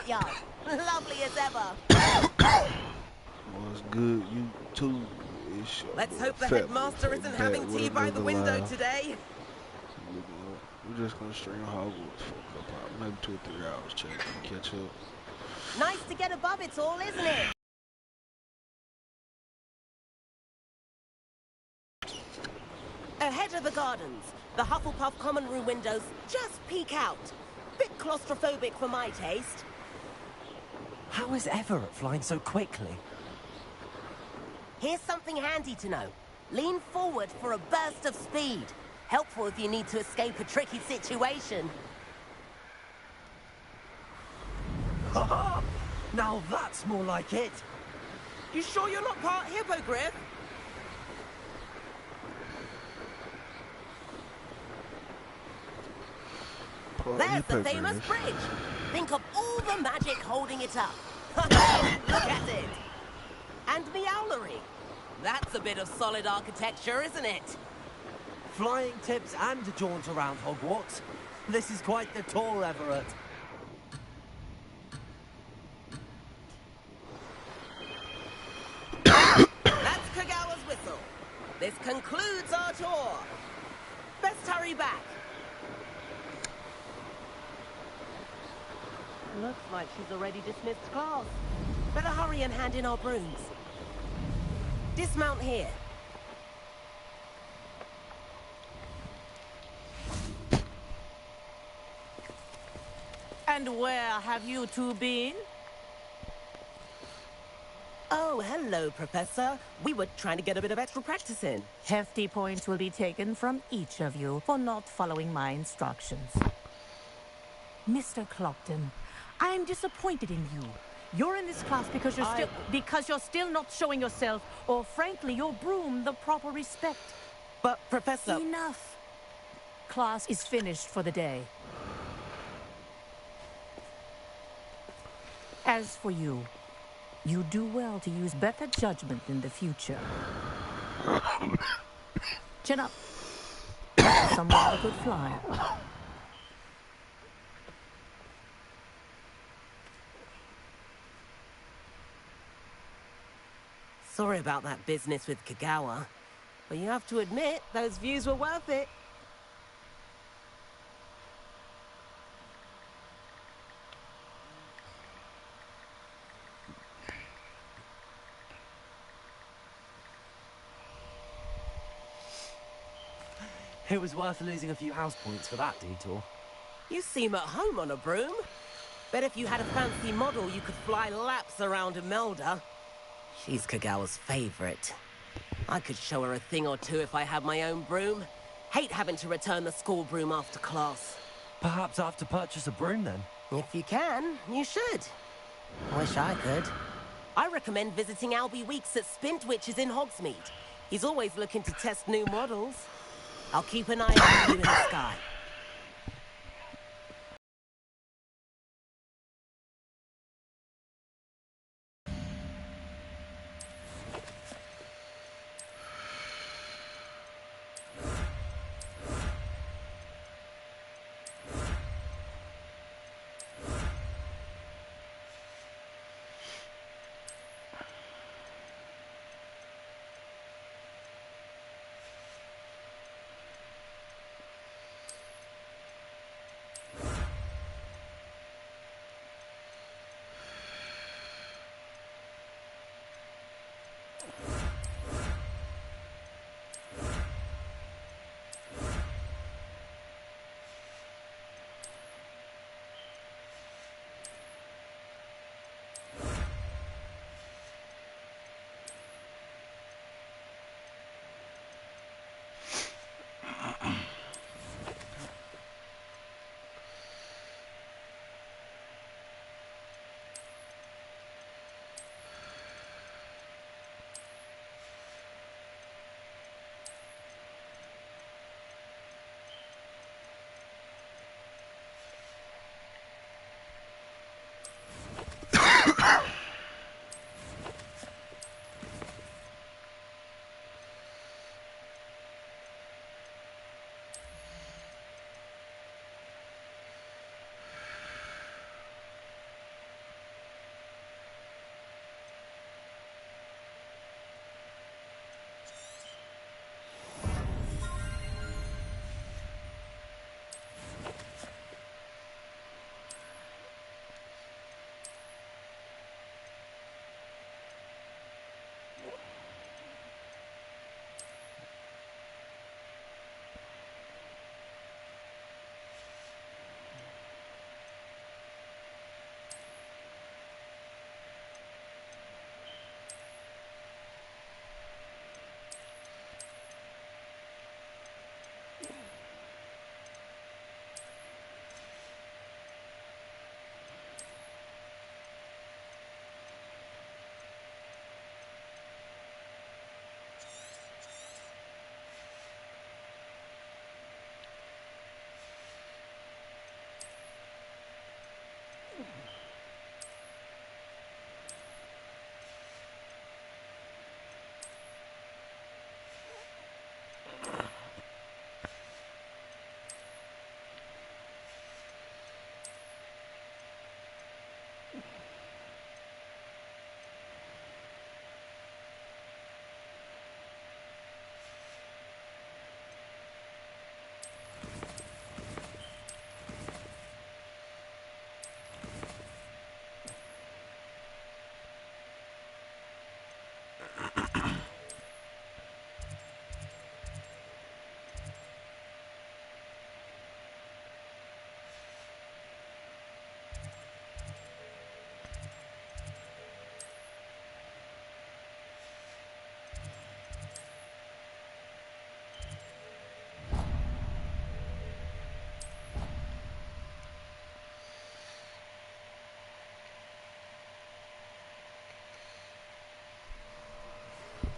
courtyard. Lovely as ever. What's good, you too? It's your Let's boy hope the Fat Boy headmaster Fat isn't back having with tea by another the window live. today. We're just gonna stream Hogwarts for a couple hours, maybe 2 or 3 hours. Catch up. Nice to get above it all, isn't it? Ahead of the gardens, the Hufflepuff common room windows just peek out. Bit claustrophobic for my taste. How is Everett flying so quickly? Here's something handy to know. Lean forward for a burst of speed. Helpful if you need to escape a tricky situation. Now that's more like it. You sure you're not part hippogriff? There's the famous bridge. Think of all the magic holding it up. Look at it. And the owlery. That's a bit of solid architecture, isn't it? Flying tips and a jaunt around Hogwarts. This is quite the tour, Everett. That's Kagawa's whistle. This concludes our tour. Best hurry back. Looks like she's already dismissed class. Better hurry and hand in our brooms. Dismount here. And where have you two been? Oh, hello, Professor. We were trying to get a bit of extra practice in. Hefty points will be taken from each of you for not following my instructions. Mr. Clopton, I'm disappointed in you. You're in this class because you're still not showing yourself, or frankly, your broom, the proper respect. But, Professor... Enough. Class is finished for the day. As for you, you do well to use better judgment in the future. Chin up. Someone a good fly. Sorry about that business with Kagawa, but you have to admit, those views were worth it. It was worth losing a few house points for that detour. You seem at home on a broom. Bet if you had a fancy model, you could fly laps around Imelda. She's Kagawa's favorite. I could show her a thing or two if I had my own broom. Hate having to return the school broom after class. Perhaps I have to purchase a broom then. If you can, you should. Wish I could. I recommend visiting Albie Weeks at Spintwitches in Hogsmeade. He's always looking to test new models. I'll keep an eye on you in the sky.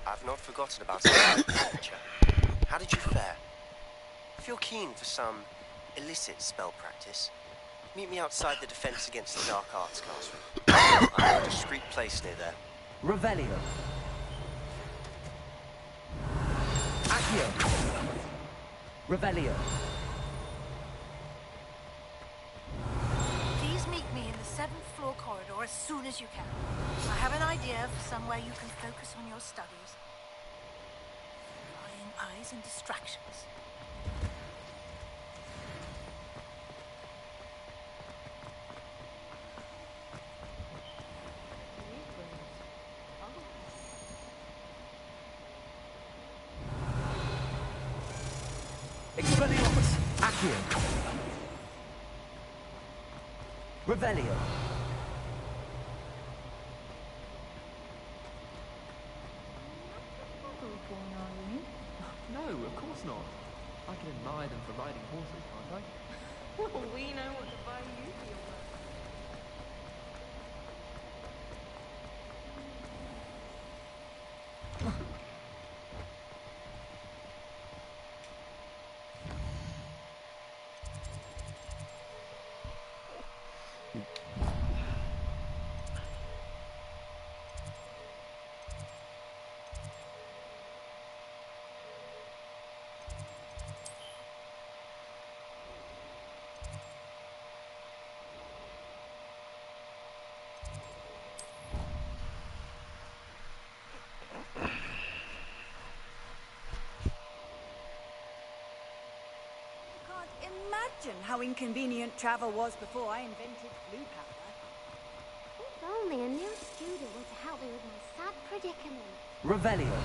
I've not forgotten about our adventure. How did you fare? If you're keen for some illicit spell practice, meet me outside the Defense Against the Dark Arts classroom. I have a discreet place near there. Revelio. Accio. Revelio. Please meet me in the 7th floor corridor as soon as you can. I have an idea of somewhere you can focus on your studies. Prying eyes and distractions. Expelliarmus. Accio. Revelio. No, of course not. I can admire them for riding horses, can't I? Well, we know what to buy you for your work. Imagine how inconvenient travel was before I invented blue powder. If only a new student were to help me with my sad predicament. Revelio.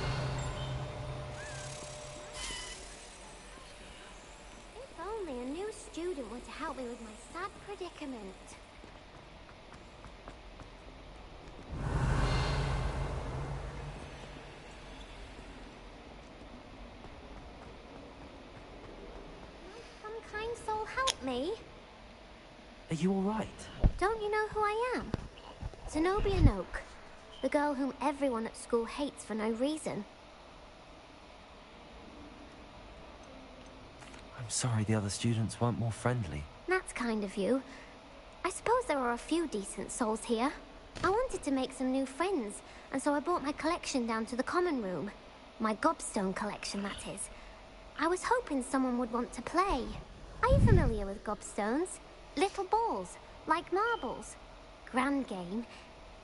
If only a new student were to help me with my sad predicament. Kind soul, help me. Are you all right? Don't you know who I am? Zenobia Noak, the girl whom everyone at school hates for no reason. I'm sorry the other students weren't more friendly. That's kind of you. I suppose there are a few decent souls here. I wanted to make some new friends, and so I brought my collection down to the common room. My gobstone collection, that is. I was hoping someone would want to play. Are you familiar with gobstones? Little balls, like marbles. Grand game.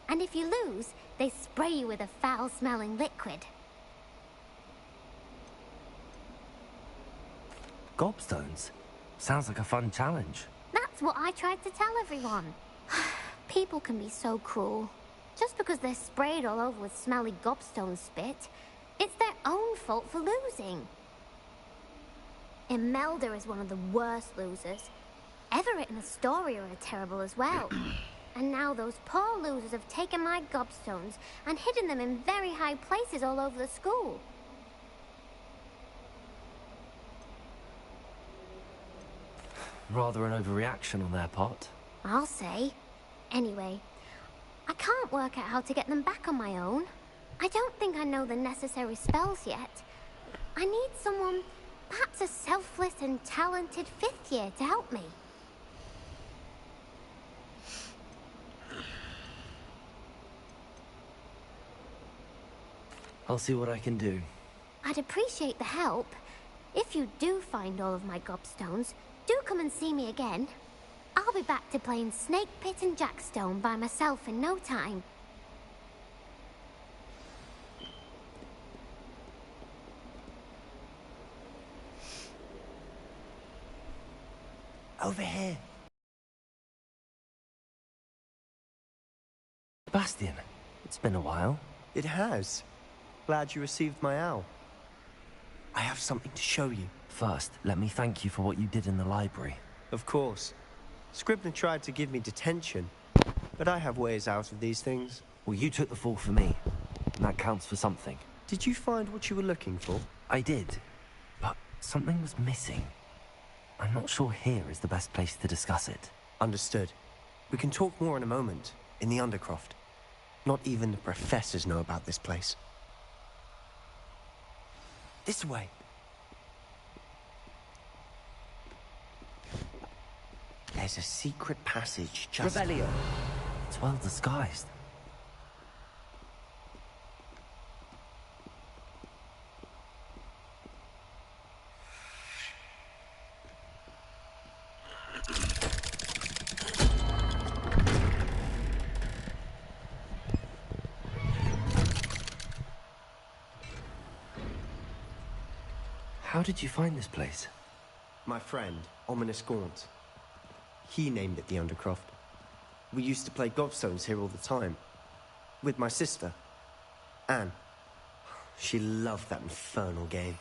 And if you lose, they spray you with a foul-smelling liquid. Gobstones? Sounds like a fun challenge. That's what I tried to tell everyone. People can be so cruel. Just because they're sprayed all over with smelly gobstone spit, it's their own fault for losing. Imelda is one of the worst losers. Everett and Astoria are terrible as well. And now those poor losers have taken my gobstones and hidden them in very high places all over the school. Rather an overreaction on their part. I'll say. Anyway, I can't work out how to get them back on my own. I don't think I know the necessary spells yet. I need someone, perhaps a selfless and talented 5th year to help me. I'll see what I can do. I'd appreciate the help. If you do find all of my gobstones, do come and see me again. I'll be back to playing Snake Pit and Jackstone by myself in no time. Over here. Sebastian, it's been a while. It has. Glad you received my owl. I have something to show you. First, let me thank you for what you did in the library. Of course. Scribner tried to give me detention, but I have ways out of these things. Well, you took the fall for me, and that counts for something. Did you find what you were looking for? I did, but something was missing. I'm not sure here is the best place to discuss it. Understood. We can talk more in a moment, in the Undercroft. Not even the professors know about this place. This way. There's a secret passage just... Revelio. It's well disguised. How did you find this place? My friend, Ominous Gaunt. He named it the Undercroft. We used to play gobstones here all the time. With my sister, Anne. She loved that infernal game.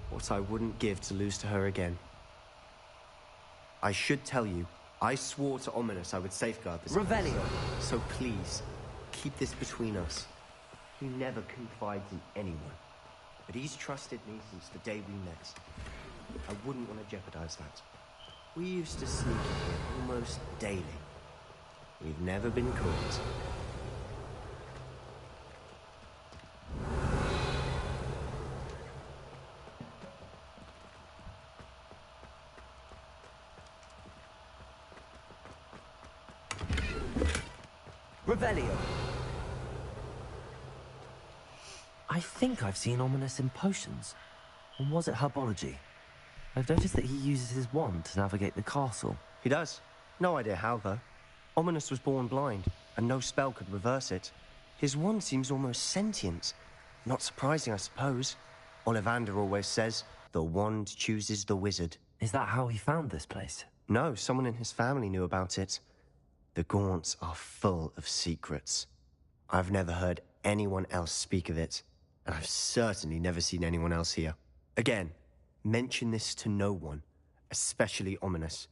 What I wouldn't give to lose to her again. I should tell you, I swore to Ominous I would safeguard this. Revelio. So please, keep this between us. He never confides in anyone. But he's trusted me since the day we met. I wouldn't want to jeopardize that. We used to sneak in here almost daily. We've never been caught. Revelio. I think I've seen Ominous in potions. Or was it herbology? I've noticed that he uses his wand to navigate the castle. He does. No idea how, though. Ominous was born blind, and no spell could reverse it. His wand seems almost sentient. Not surprising, I suppose. Ollivander always says, the wand chooses the wizard. Is that how he found this place? No, someone in his family knew about it. The Gaunts are full of secrets. I've never heard anyone else speak of it, and I've certainly never seen anyone else here. Again, mention this to no one, especially Ominous.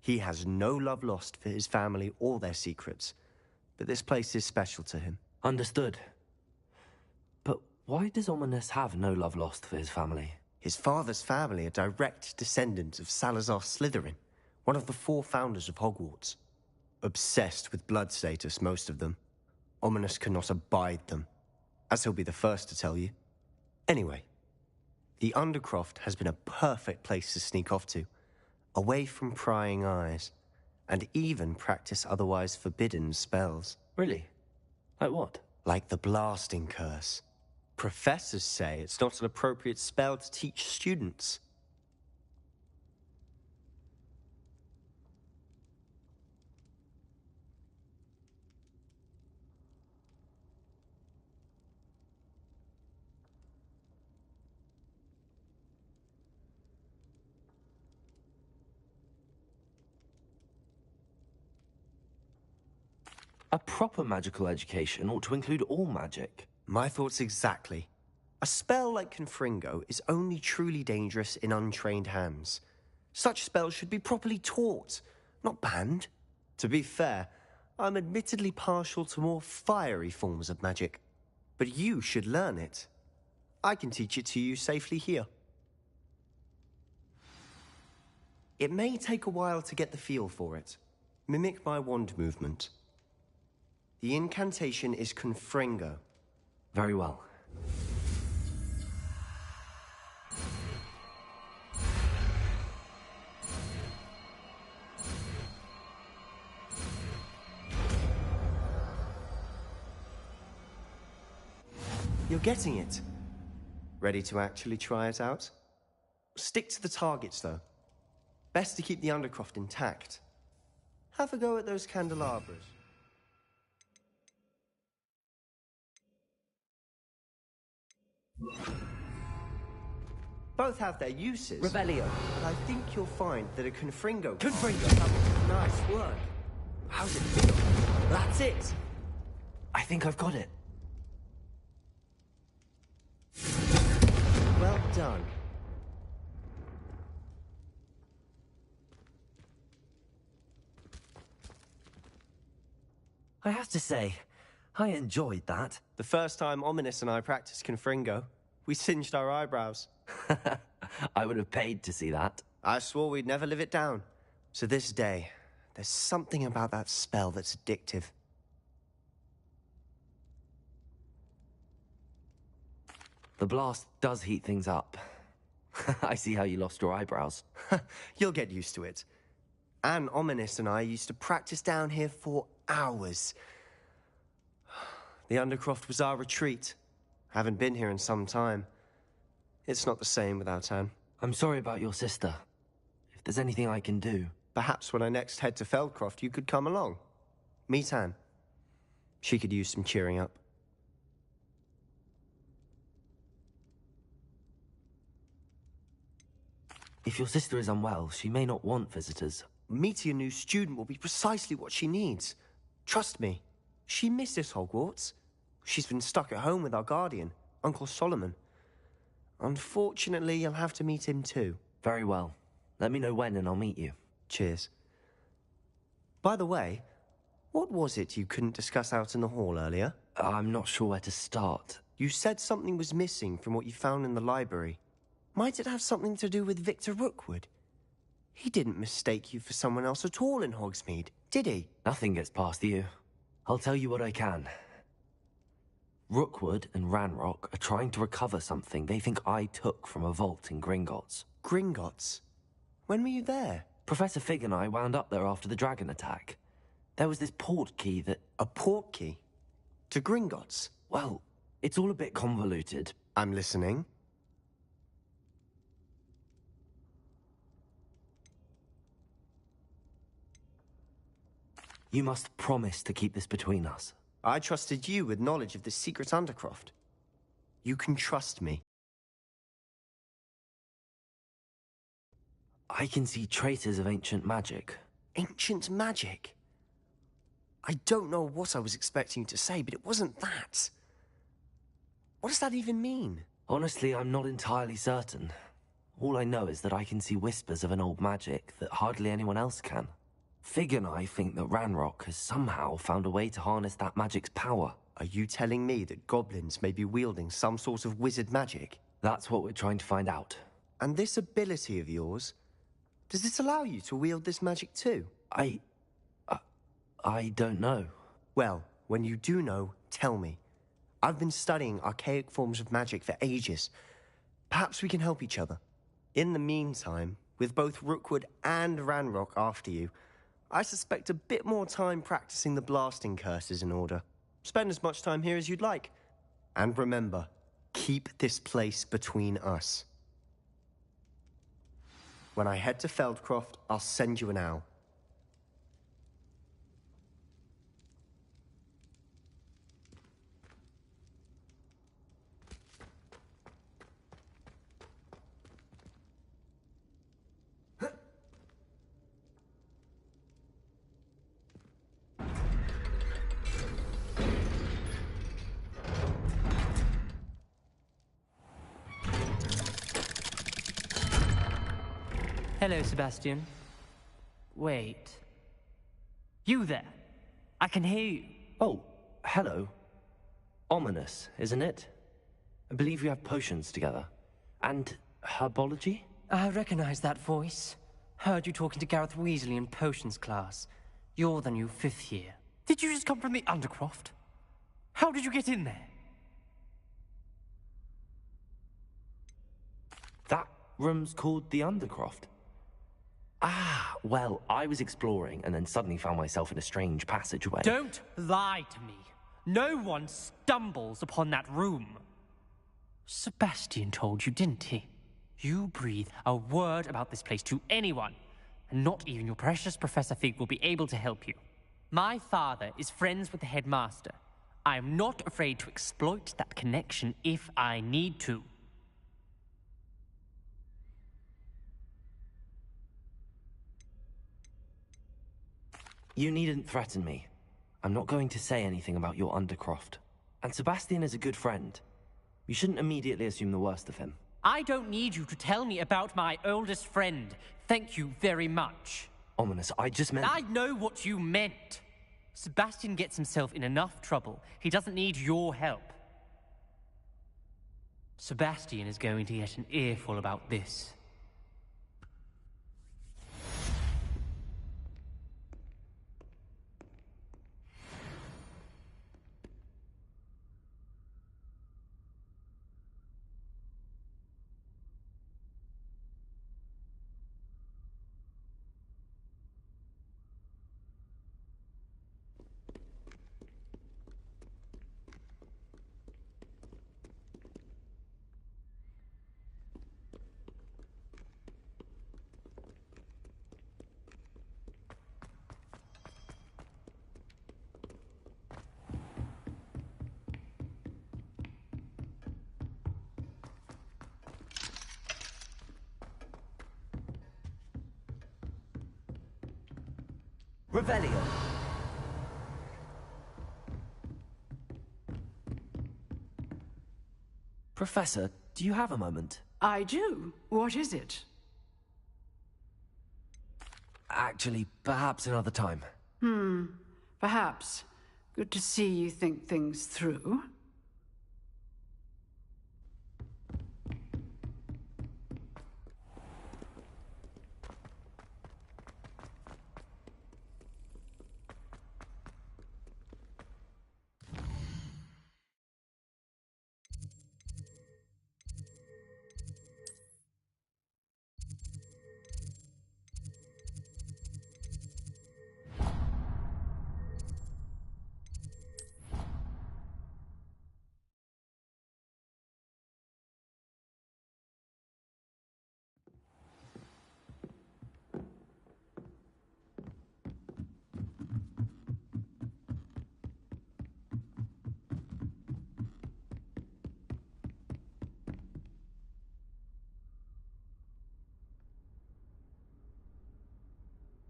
He has no love lost for his family or their secrets, but this place is special to him. Understood. But why does Ominous have no love lost for his family? His father's family are direct descendants of Salazar Slytherin, one of the 4 founders of Hogwarts. Obsessed with blood status, most of them. Ominous cannot abide them, as he'll be the first to tell you. Anyway, the Undercroft has been a perfect place to sneak off to, away from prying eyes, and even practice otherwise forbidden spells. Really? Like what? Like the blasting curse. Professors say it's not an appropriate spell to teach students. A proper magical education ought to include all magic. My thoughts exactly. A spell like Confringo is only truly dangerous in untrained hands. Such spells should be properly taught, not banned. To be fair, I'm admittedly partial to more fiery forms of magic. But you should learn it. I can teach it to you safely here. It may take a while to get the feel for it. Mimic my wand movement. The incantation is Confringo. Very well. You're getting it. Ready to actually try it out? Stick to the targets, though. Best to keep the Undercroft intact. Have a go at those candelabras. Both have their uses. Revelio. But I think you'll find that a Confringo... Confringo! Nice work. How's it feel? That's it! I think I've got it. Well done. I have to say, I enjoyed that. The first time Ominous and I practiced Confringo, we singed our eyebrows. I would have paid to see that. I swore we'd never live it down. So this day, there's something about that spell that's addictive. The blast does heat things up. I see how you lost your eyebrows. You'll get used to it. Anne, Ominous and I used to practice down here for hours. The Undercroft was our retreat. Haven't been here in some time. It's not the same without Anne. I'm sorry about your sister. If there's anything I can do... Perhaps when I next head to Feldcroft, you could come along. Meet Anne. She could use some cheering up. If your sister is unwell, she may not want visitors. Meeting a new student will be precisely what she needs. Trust me. She misses Hogwarts. She's been stuck at home with our guardian, Uncle Solomon. Unfortunately, you'll have to meet him too. Very well. Let me know when and I'll meet you. Cheers. By the way, what was it you couldn't discuss out in the hall earlier? I'm not sure where to start. You said something was missing from what you found in the library. Might it have something to do with Victor Rookwood? He didn't mistake you for someone else at all in Hogsmeade, did he? Nothing gets past you. I'll tell you what I can. Rookwood and Ranrock are trying to recover something they think I took from a vault in Gringotts. Gringotts? When were you there? Professor Fig and I wound up there after the dragon attack. There was this port key that... A port key? To Gringotts? Well, it's all a bit convoluted. I'm listening. You must promise to keep this between us. I trusted you with knowledge of the secret Undercroft. You can trust me. I can see traces of ancient magic. Ancient magic? I don't know what I was expecting you to say, but it wasn't that. What does that even mean? Honestly, I'm not entirely certain. All I know is that I can see whispers of an old magic that hardly anyone else can. Fig and I think that Ranrock has somehow found a way to harness that magic's power. Are you telling me that goblins may be wielding some sort of wizard magic? That's what we're trying to find out. And this ability of yours, does it allow you to wield this magic too? I don't know. Well, when you do know, tell me. I've been studying archaic forms of magic for ages. Perhaps we can help each other. In the meantime, with both Rookwood and Ranrock after you, I suspect a bit more time practicing the blasting curse is in order. Spend as much time here as you'd like. And remember, keep this place between us. When I head to Feldcroft, I'll send you an owl. Hello, Sebastian. Wait. You there? I can hear you. Oh, hello. Ominous, isn't it? I believe you have potions together. And herbology? I recognize that voice. Heard you talking to Gareth Weasley in potions class. You're the new 5th year. Did you just come from the Undercroft? How did you get in there? That room's called the Undercroft. Ah, well, I was exploring and then suddenly found myself in a strange passageway. Don't lie to me. No one stumbles upon that room. Sebastian told you, didn't he? You breathe a word about this place to anyone, and not even your precious Professor Fig will be able to help you. My father is friends with the headmaster. I am not afraid to exploit that connection if I need to. You needn't threaten me. I'm not going to say anything about your Undercroft. And Sebastian is a good friend. You shouldn't immediately assume the worst of him. I don't need you to tell me about my oldest friend. Thank you very much. Ominous, I just meant... I know what you meant. Sebastian gets himself in enough trouble. He doesn't need your help. Sebastian is going to get an earful about this. Revelio. Professor, do you have a moment? I do. What is it? Actually, perhaps another time. Perhaps. Good to see you think things through.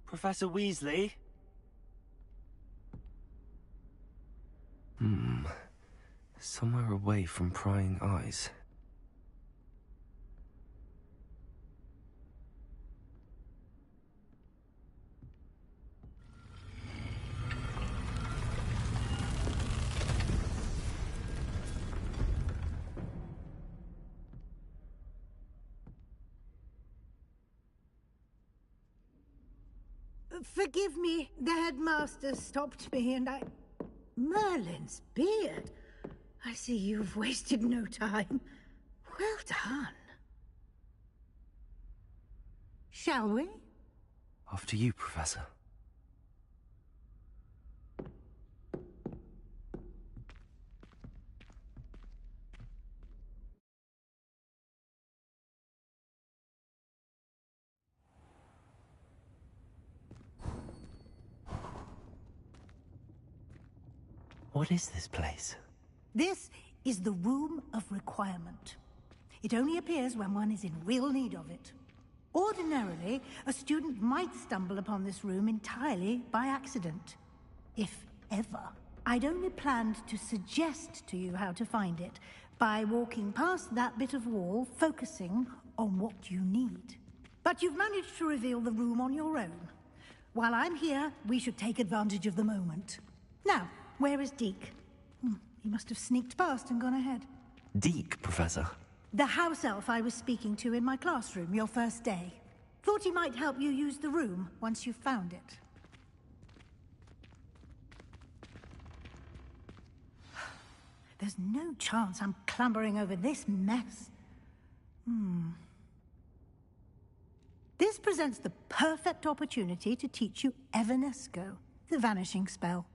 Professor Weasley? Somewhere away from prying eyes. Forgive me, the headmaster stopped me and I... Merlin's beard. I see you've wasted no time. Well done. Shall we? After you, Professor. What is this place? This is the Room of Requirement. It only appears when one is in real need of it. Ordinarily, a student might stumble upon this room entirely by accident. If ever. I'd only planned to suggest to you how to find it by walking past that bit of wall, focusing on what you need. But you've managed to reveal the room on your own. While I'm here, we should take advantage of the moment. Now, where is Deke? He must have sneaked past and gone ahead. Deke, Professor. The house elf I was speaking to in my classroom your first day. Thought he might help you use the room once you've found it. There's no chance I'm clambering over this mess. This presents the perfect opportunity to teach you Evanesco, the vanishing spell.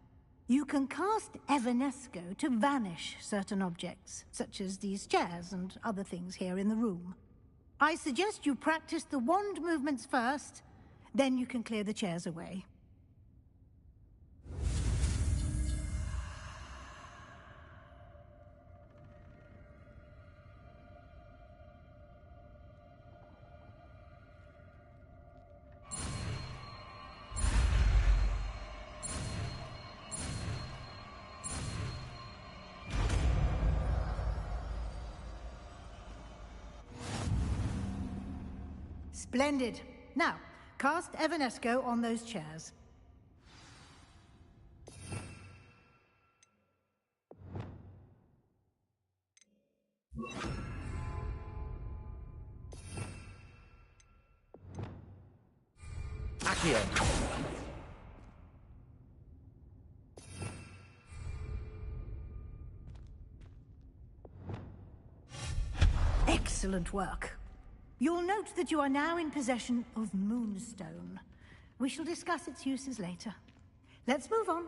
You can cast Evanesco to vanish certain objects, such as these chairs and other things here in the room. I suggest you practice the wand movements first, then you can clear the chairs away. Splendid. Now, cast Evanesco on those chairs. Accio. Excellent work. You'll note that you are now in possession of Moonstone. We shall discuss its uses later. Let's move on.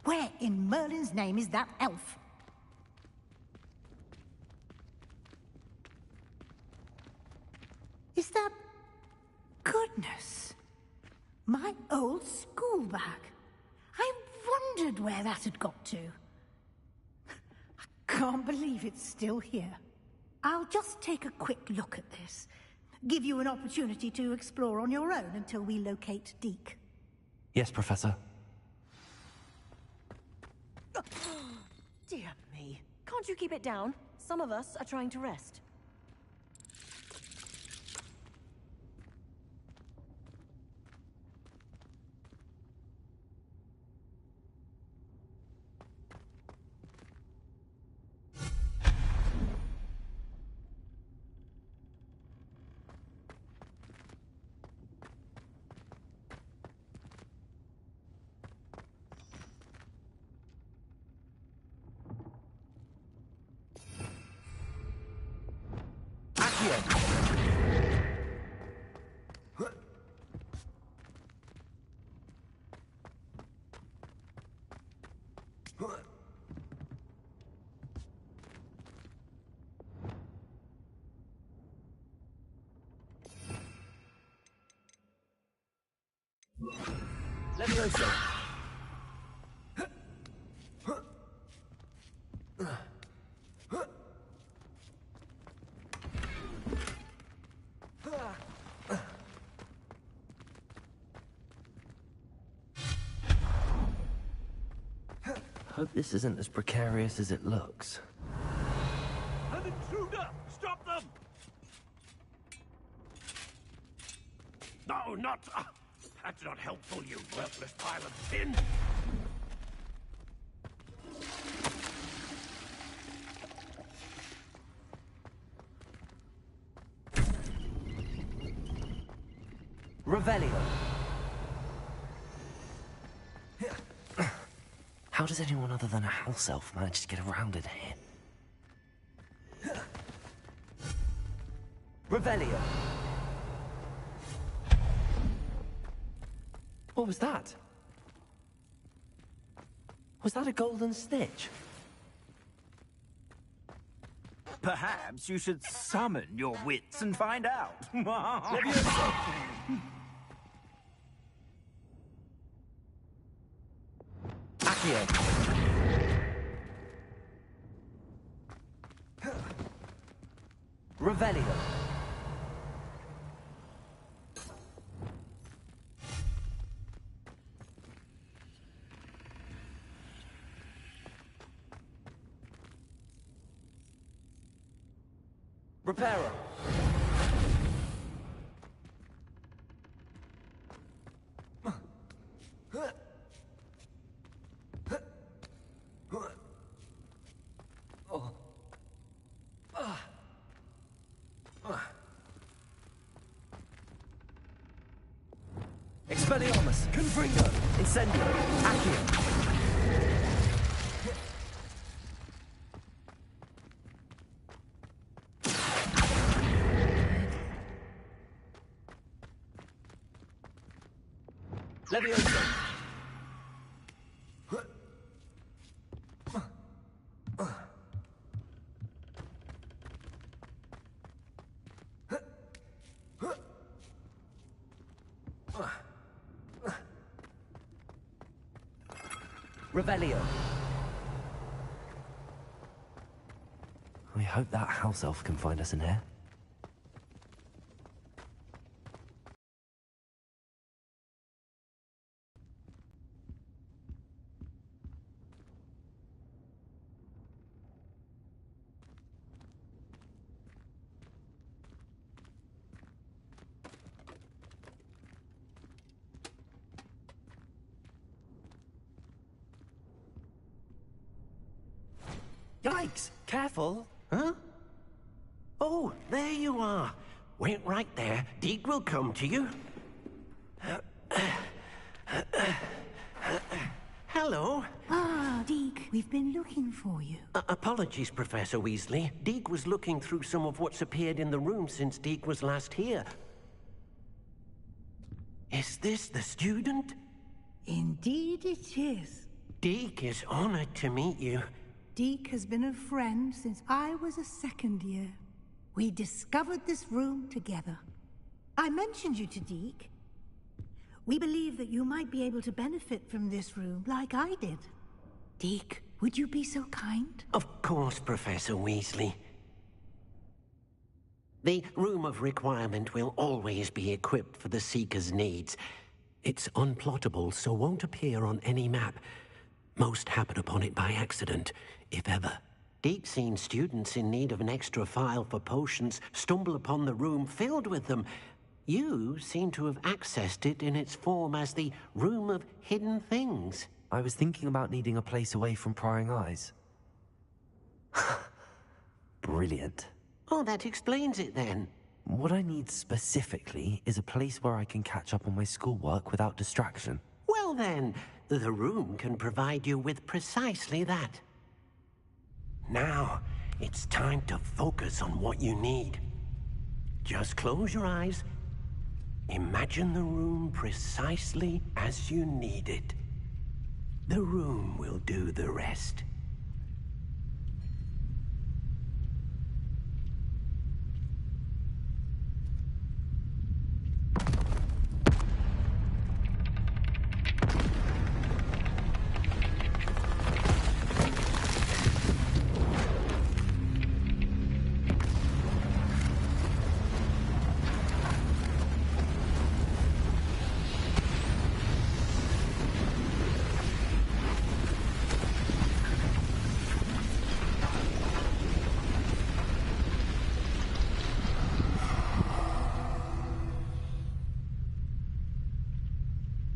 Where in Merlin's name is that elf? Is that... Goodness. My old school bag. I wondered where that had got to. I can't believe it's still here. I'll just take a quick look at this. Give you an opportunity to explore on your own until we locate Deke. Yes, Professor. Dear me. Can't you keep it down? Some of us are trying to rest. Levioso. Hope this isn't as precarious as it looks. An intruder! Stop them! No, not... that's not helpful, you worthless pile of tin! Revelio. How does anyone other than a house elf manage to get around in here? Revelio. What was that? Was that a golden snitch? Perhaps you should summon your wits and find out. Accio. Revelio. Reparo. Expelliarmus, Confringo, Incendio, Accio. Levioso. Revelio. We hope that house elf can find us in here. Yikes! Careful! Huh? Oh, there you are. Wait right there. Deke will come to you. Hello. Ah, Deke, we've been looking for you. Apologies, Professor Weasley. Deke was looking through some of what's appeared in the room since Deke was last here. Is this the student? Indeed it is. Deke is honored to meet you. Deke has been a friend since I was a second year. We discovered this room together. I mentioned you to Deke. We believe that you might be able to benefit from this room like I did. Deke, would you be so kind? Of course, Professor Weasley. The Room of Requirement will always be equipped for the Seeker's needs. It's unplottable, so won't appear on any map. Most happen upon it by accident, if ever. Deke's seen students in need of an extra file for potions stumble upon the room filled with them. You seem to have accessed it in its form as the Room of Hidden Things. I was thinking about needing a place away from prying eyes. Brilliant. Oh, that explains it then. What I need specifically is a place where I can catch up on my schoolwork without distraction. Well then, the room can provide you with precisely that. Now, it's time to focus on what you need. Just close your eyes. Imagine the room precisely as you need it. The room will do the rest.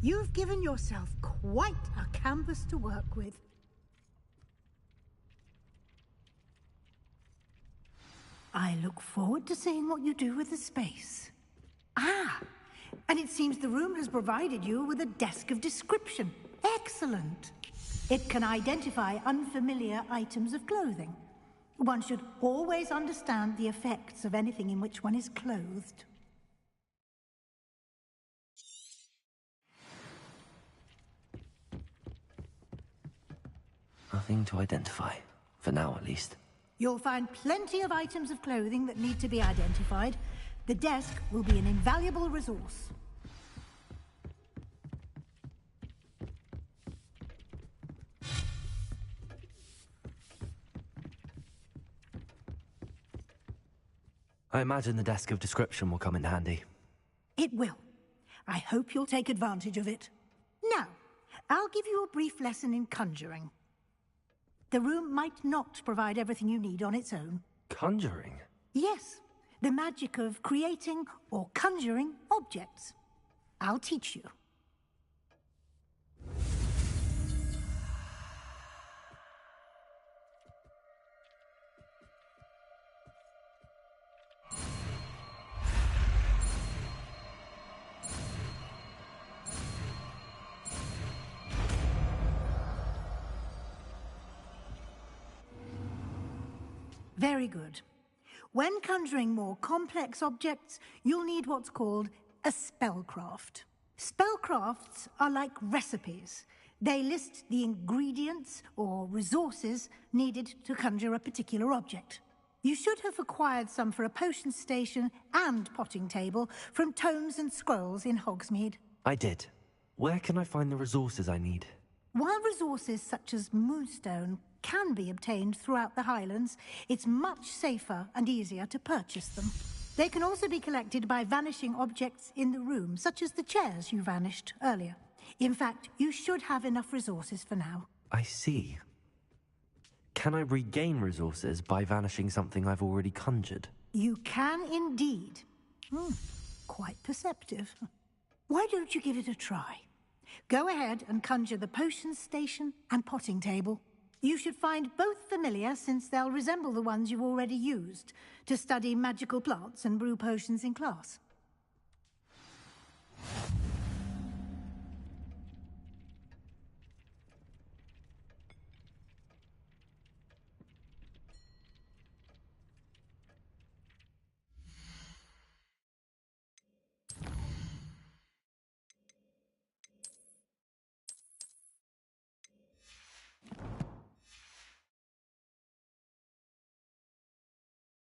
You've given yourself quite a canvas to work with. I look forward to seeing what you do with the space. Ah, and it seems the room has provided you with a desk of description. Excellent. It can identify unfamiliar items of clothing. One should always understand the effects of anything in which one is clothed. Nothing to identify. For now, at least. You'll find plenty of items of clothing that need to be identified. The desk will be an invaluable resource. I imagine the desk of description will come in handy. It will. I hope you'll take advantage of it. Now, I'll give you a brief lesson in conjuring. The room might not provide everything you need on its own. Conjuring? Yes, the magic of creating or conjuring objects. I'll teach you. Very good. When conjuring more complex objects, you'll need what's called a spellcraft. Spellcrafts are like recipes. They list the ingredients or resources needed to conjure a particular object. You should have acquired some for a potion station and potting table from tomes and scrolls in Hogsmeade. I did. Where can I find the resources I need? While resources such as moonstone can be obtained throughout the Highlands, it's much safer and easier to purchase them. They can also be collected by vanishing objects in the room, such as the chairs you vanished earlier. In fact, you should have enough resources for now. I see. Can I regain resources by vanishing something I've already conjured? You can indeed. Quite perceptive. Why don't you give it a try? Go ahead and conjure the potion station and potting table. You should find both familiar, since they'll resemble the ones you've already used to study magical plants and brew potions in class.